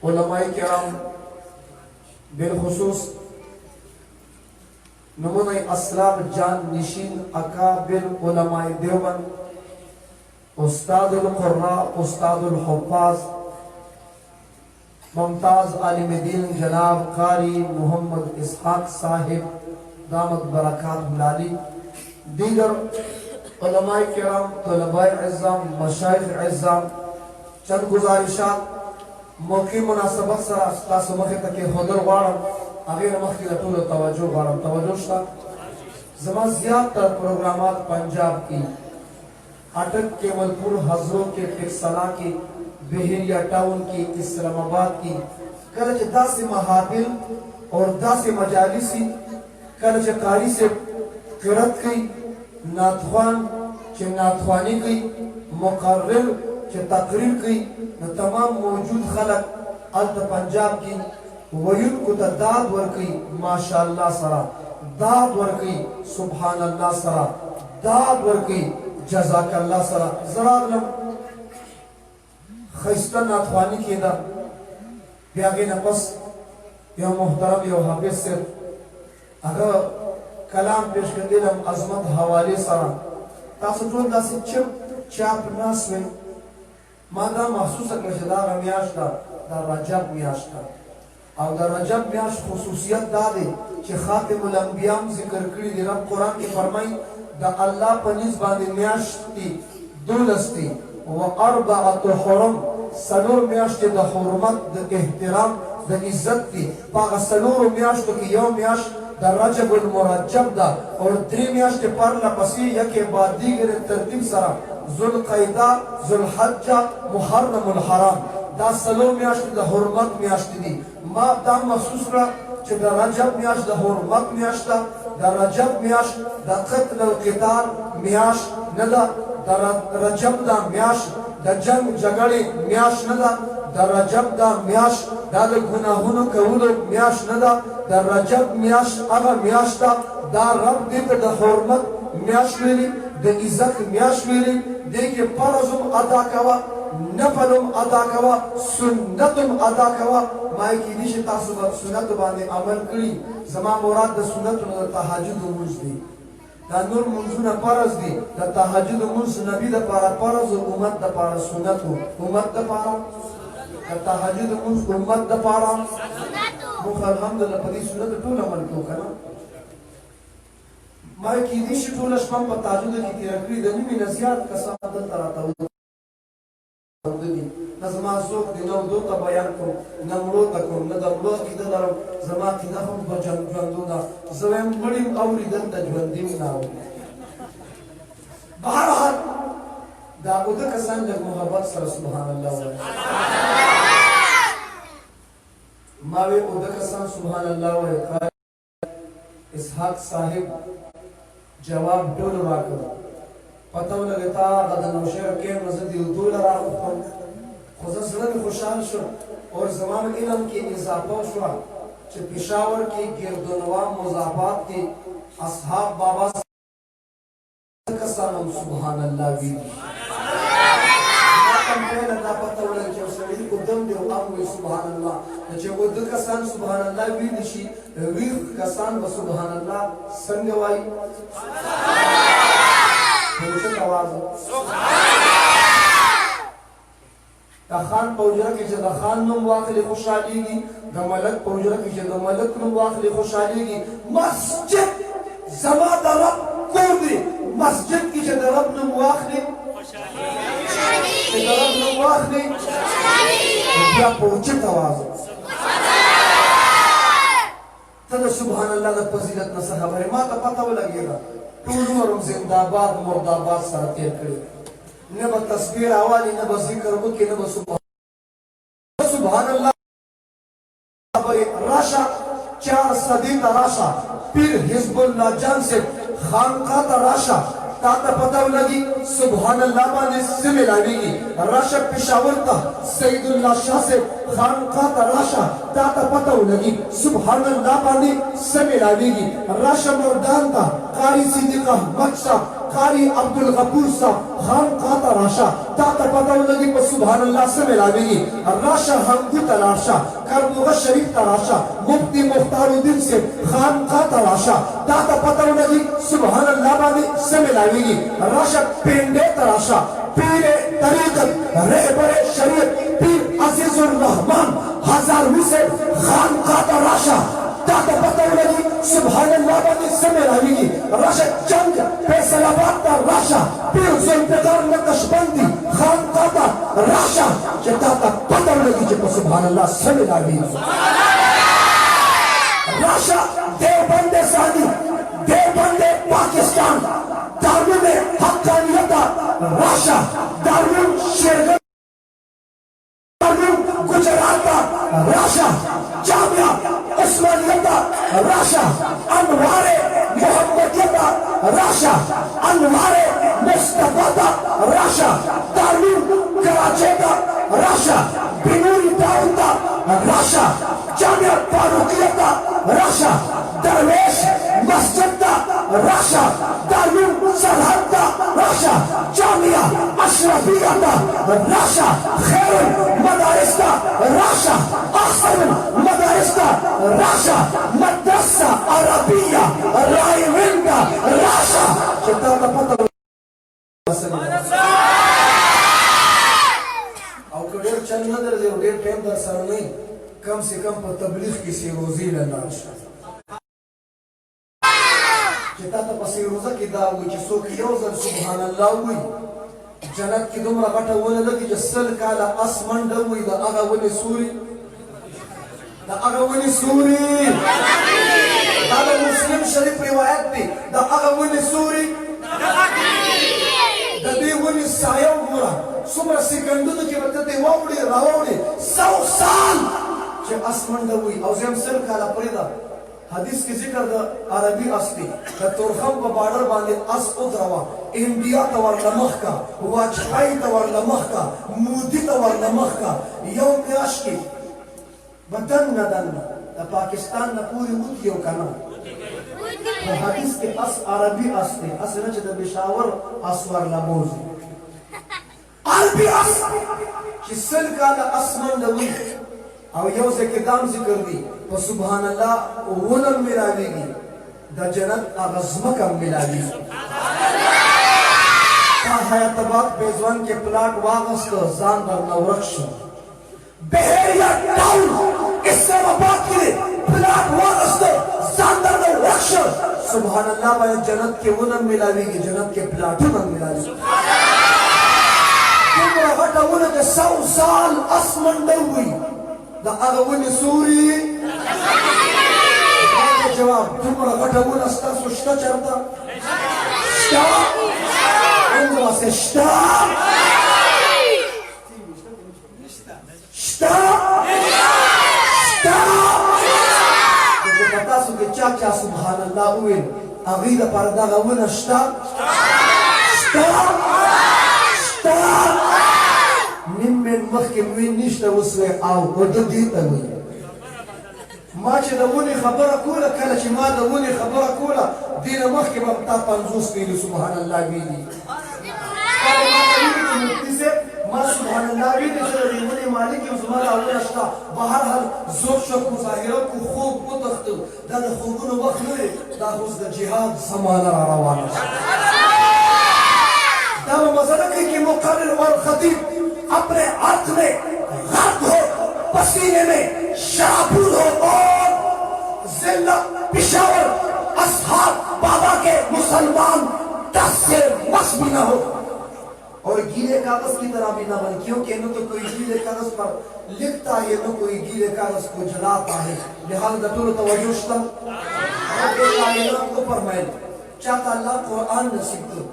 उलमाए किराम बिलखुसूस नमूने असलाफ जान निशीन अकाबिर उलमाए देवबंद उस्तादुल कुर्रा उस्तादुल हुफ्फाज मुमताज आलिम दीन जनाब कारी मोहम्मद इसहाक साहिब दामद बरकात लाली दीगर उलमाए किराम तलबाए इज़्ज़ाम मशाइख इज़्ज़ाम चंद गुजारिशात मौके मुनासबत सर तासु मखे तक हुदर वाड़म अगेर मखी लटूल तवज्जो वाड़म तवज्जो शा जमा ज़्यादातर प्रोग्रामात पंजाब की अटक केवलपुर हजरों के टिक्सला की बहरिया टाउन की इस्लामाबाद की कलच दास महाफिल और दास मजालिसी कलच कारी से किरत की नाथवान के नाथवानी की मुकर्रिर के तकरीर की न तमाम मौजूद खलक अल्त पंजाब की वयुन को दाद वर्की माशाअल्लाह सरा दाद वर्की सुभान अल्लाह सरा दाद वर्की जज़ाकल्लाह सरा जरा खैस्ता नाथवानी के दा ब्यागे नफस यो मोहतरम यो हाफिज से अगर कलाम पेश कर दिलम अजमत हवाले सरा तासु टोल दासी चिप चाप नासवे मादा महसूस करशदा रमियाश दा रजब मियाश दा और दा रजब मियाश खुसूसियत दा दे कि खातिमुल अंबियाम जिक्र करी दे रब कुरान के फरमाई दा अल्लाह पनिस बांदे मियाश ती दुलस्ती व अर्बअतु हुरम सलोर मियाश के दा हुरमत दा एहतराम दा इज्जत ती पागा सलोर मियाश तो कि यौम मियाश दा रजबुल मुरज्जब दा और द्री मियाश के परला पसी यके बाद दीगर तरतीब सरा ज़ुल्क़ईदा ज़ुल्हज्जा मुहर्रमुल हराम दा सलो मियाश दा हुरमत मियाश दी मा दा महसूस रा कि दा रजब मियाश दा हुरमत मियाश दा रजब मियाश दा क़त्ल क़िताल मियाश नदा दा रजब दा मियाश दा जंग झगड़े मियाश नदा दा रजब दा मियाश दा गुनाहों कबूल मियाश नदा दा रजब मियाश अगा मियाश दा रब दे दा हुरमत मियाश मिली दा इज्जत मियाश मिली देखिए फर्ज़ुम अदा कवा नफलुम अदा कवा सुन्नतुम अदा कवा माई की निश तासुब सुन्नत बांधे अमल करी जमा मुराद दा सुन्नत दा तहज्जुद मुज दी दा नूर मुंजुना फर्ज दी दा तहज्जुद मुज नबी दा पारा फर्ज उम्मत दा पारा सुन्नत उम्मत दा पारा दा तहज्जुद मुज उम्मत दा पारा मुख अल्हम्दुलिल्लाह पदी सुन्नत टोल अमल को कना माई की निश टोल शपम प तहज्जुद की तिरकरी द निमी नसियात का साथ तराता नज़मा ज़ोक दिनों दो का बयान को नमलो तको नदमलो इधर ज़मा की नफ़म बजन जंदुना ज़वेम बड़ी अवरी दन तजवंदिम नाव बहरहाल दाऊद का संग मोहब्बत सर सुभान अल्लाह मावे उद का संग सुभान अल्लाह इसहाक साहिब जवाब डोल राकर पता लगता गदन नौशेर के मज़दी उदूल राखुम खुदा सलन खुशाल शो और ज़मान इलम की इज़ाफ़ा शुआ कि पेशावर की गिरदनवा मुज़ाफ़ात की असहाब बाबा का सलाम सुभान अल्लाह भी मातम पहले ना पता लग जो सभी उदम दे अमर सुभान अल्लाह जो उद का सान सुभान अल्लाह भी निशी वीर का सान सुभान अल्लाह संगवाई खान पौजरा की जगह खान नुम वाखिल खुशालीगी गमलक पौजरा की जगह मलक नुम वाखिल खुशालीगी मस्जिद जमा दरब कोदी मस्जिद की जगह रब नुम वाखिल खुशालीगी रब नुम वाखिल खुशालीगी या पहुंचे तवाज़ु तब सुभान अल्लाह का फजीलत न सहाबा माँ का पता लगेगा टूलूर जिंदाबाद मुर्दाबाद सरते करे न ब तस्बीह आवाली न ब जिक्र को के न ब सुभान अल्लाह राशा 4 सदी का राशा फिर हिजबुल्लाह जान से खानका का राशा ताता पता लगी सुभान अल्लाह बाने से मिलावेगी राशा पेशावर ता सईदुल्लाह शाह से खानका ता राशा ताता पता लगी सुभान अल्लाह बाने से मिलावेगी राशा मर्दान ता कारी सिद्दीका मक्सा कारी अब्दुल गफूर साहब खानका ता राशा ताता पता लगी सुभान अल्लाह से मिलावेगी राशा हमदी ता राशा करबुगा शरीफ ता राशा मुफ्ती मुख्तारुद्दीन से खानका ता राशा ताता पता लगी सुभान अल्लाह बाने से मिलावेगी राशा पेंडे ता राशा पीरे तरीकत रहबरे शरीयत पीर अजीजुर रहमान हजार से खानका ता राशा ताता पता लगी सुभान अल्लाह बाने से मिलावेगी राशा चंद फैसलाबाद ता राशा पीर जुल्फिकार नक्शबंदी खानका ता राशा ताता पता लगी सुभान अल्लाह से मिलावेगी राशा देवबंदे सादी देवबंदे पाकिस्तान दारुल हक्कानियत राशा दारुल शेरगंज दारुल गुजरात राशा जामिया उस्मानियत राशा अनवारे मोहम्मदियत राशा अनवारे मुस्तफा राशा दारुल कराची राशा बिनूरी दाऊद राशा जामिया फारूकियत राशा दरवेश मस्जिद राशा दारुल सरहद राशा जामिया अशरफिया राशा खैरुल मदारिस राशा अहसन मदारिस राशा मदरसा अरबिया रायविंद राशा चिता का पता और डेढ़ चंद नजर जो डेढ़ टाइम दर सर नहीं कम से कम पर तबलीग की सी रोजी लेना चिता तो पसी रोजा की दा हुई जिसो की योजन सुभान अल्लाह हुई जन्नत की दुमरा घटा वो लगी जसल काला आसमान हुई दा आगा वने सूरी दा मुस्लिम शरीफ रिवायत थी दा आगा वने सूरी दा दी वने सायो बुरा सुमरा सिकंदु के बतते वावड़ी रावड़ी 100 साल जे आसमान हुई और जम सल काला परिदा हदीस की जिक्र द अरबी अस्ती द तुरखम को बॉर्डर बांधे अस उदरवा इंडिया तवर नमख का वाजपेयी तवर नमख का मोदी तवर नमख का यौम क्राश की बदन नदन द पाकिस्तान न पूरी उतियो कना तो हदीस के अस अरबी अस्ती अस न द बिशावर असवर लबोज अरबी अस किसल का असमान दवी और यो से किताब जिक्र दी तो सुभान अल्लाह वनम मिलावेगी द जन्नत अगज़म कम मिलावेगी का हयातबाद बेजवान के प्लाट वागस का जानदार नवरक्ष बहरिया टाउन इस्लामाबाद के प्लाट वागस का जानदार नवरक्ष सुभान अल्लाह बाय जन्नत के वनम मिलावेगी जन्नत के प्लाट वनम मिलावेगी तुमरा घटा वन के 100 साल आसमान हुई दा अगवनी सूरी जवाब तुमरा घटवून असता सुष्टा चरता स्टा उनका से स्टा स्टा स्टा तो पता सु के चाचा सुभान अल्लाह हुए अगीद पर्दा गवून स्टा स्टा स्टा निम्न मख के मुइन निश्ता उसवे आओ वददी तवी ما چې دونه خبره کوله کله چې ما دونه خبره کوله دینه مخ کې بتا 50 پیلی سبحان الله ویلی ما سبحان الله ویلی چې دونه مالک یو زما راوړل شتا بهر حال زوب شو مظاهره کو خوب وتخت دا د خوبونو وخت نه دا اوس د جهاد سمانه روانه دا مسله کې مقرر اور خطیب अपने अर्थ में गर्क हो पसीने में शराबूर हो और जिल्ला पिशावर असहाब बाबा के मुसलमान 10 से बस भी न हो और गीले कागज की तरह भी न बने क्योंकि न तो कोई गीले कागज पर लिखता है न कोई गीले कागज को जलाता है लिहाजा तुर तवज्जो को फरमाए चाहता अल्लाह कुरान नसीब करो